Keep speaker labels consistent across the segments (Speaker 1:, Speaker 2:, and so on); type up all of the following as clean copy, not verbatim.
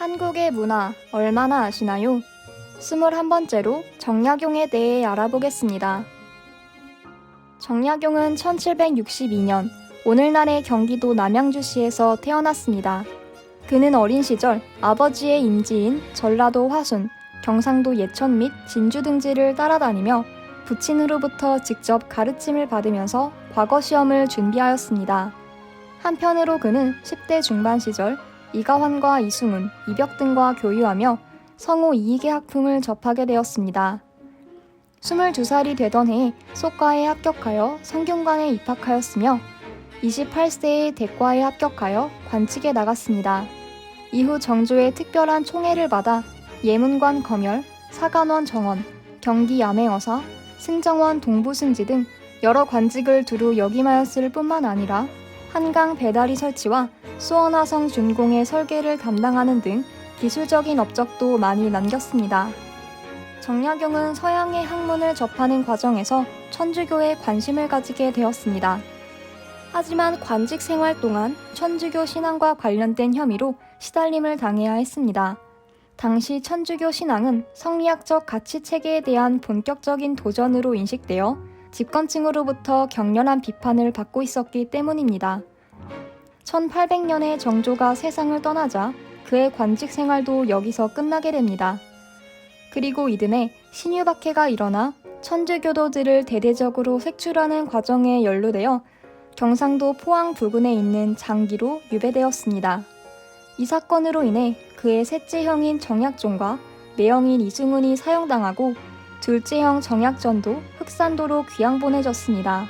Speaker 1: 한국의 문화 얼마나 아시나요? 21번째로 정약용에 대해 알아보겠습니다. 정약용은 1762년 오늘날의 경기도 남양주시에서 태어났습니다. 그는 어린 시절 아버지의 임지인 전라도 화순, 경상도 예천 및 진주 등지를 따라다니며 부친으로부터 직접 가르침을 받으면서 과거 시험을 준비하였습니다. 한편으로 그는 10대 중반 시절 이가환과 이승훈, 이벽 등과 교류하며 성우 이익의 학풍을 접하게 되었습니다. 22살이 되던 해에 소과에 합격하여 성균관에 입학하였으며 28세에 대과에 합격하여 관직에 나갔습니다. 이후 정조의 특별한 총애를 받아 예문관 검열, 사간원 정원, 경기 야매어사, 승정원 동부승지 등 여러 관직을 두루 역임하였을 뿐만 아니라 한강 배다리 설치와 수원화성 준공의 설계를 담당하는 등 기술적인 업적도 많이 남겼습니다. 정약용은 서양의 학문을 접하는 과정에서 천주교에 관심을 가지게 되었습니다. 하지만 관직 생활 동안 천주교 신앙과 관련된 혐의로 시달림을 당해야 했습니다. 당시 천주교 신앙은 성리학적 가치체계에 대한 본격적인 도전으로 인식되어 집권층으로부터 격렬한 비판을 받고 있었기 때문입니다. 1800년에 정조가 세상을 떠나자 그의 관직 생활도 여기서 끝나게 됩니다. 그리고 이듬해 신유박해가 일어나 천주교도들을 대대적으로 색출하는 과정에 연루되어 경상도 포항 부근에 있는 장기로 유배되었습니다. 이 사건으로 인해 그의 셋째 형인 정약종과 매형인 이승훈이 사형당하고 둘째 형 정약전도 흑산도로 귀양 보내졌습니다.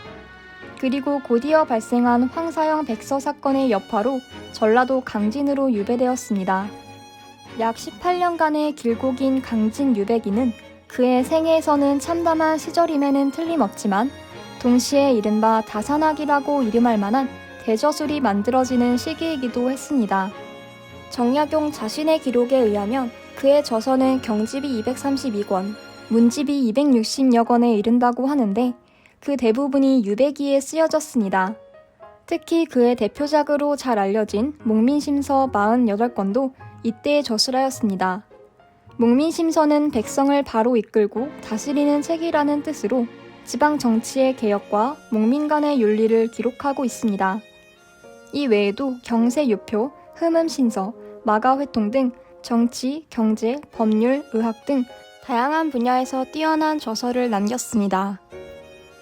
Speaker 1: 그리고 곧이어 발생한 황사형 백서 사건의 여파로 전라도 강진으로 유배되었습니다. 약 18년간의 길고 긴 강진 유배기는 그의 생애에서는 참담한 시절임에는 틀림없지만 동시에 이른바 다산학이라고 이름할 만한 대저술이 만들어지는 시기이기도 했습니다. 정약용 자신의 기록에 의하면 그의 저서는 경집이 232권, 문집이 260여 권에 이른다고 하는데 그 대부분이 유배기에 쓰여졌습니다. 특히 그의 대표작으로 잘 알려진 목민심서 48권도 이때에 저술하였습니다. 목민심서는 백성을 바로 이끌고 다스리는 책이라는 뜻으로 지방 정치의 개혁과 목민 간의 윤리를 기록하고 있습니다. 이 외에도 경세유표, 흠음신서, 마가회통 등 정치, 경제, 법률, 의학 등 다양한 분야에서 뛰어난 저서를 남겼습니다.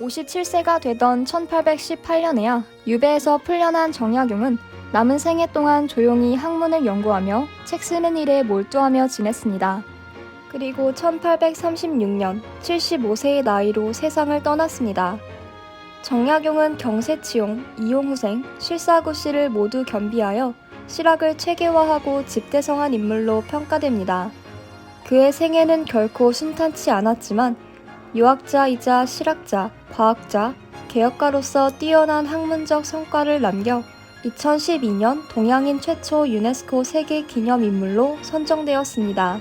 Speaker 1: 57세가 되던 1818년에야 유배에서 풀려난 정약용은 남은 생애 동안 조용히 학문을 연구하며 책 쓰는 일에 몰두하며 지냈습니다. 그리고 1836년 75세의 나이로 세상을 떠났습니다. 정약용은 경세치용, 이용후생, 실사구 씨를 모두 겸비하여 실학을 체계화하고 집대성한 인물로 평가됩니다. 그의 생애는 결코 순탄치 않았지만 유학자이자 실학자, 과학자, 개혁가로서 뛰어난 학문적 성과를 남겨 2012년 동양인 최초 유네스코 세계 기념인물로 선정되었습니다.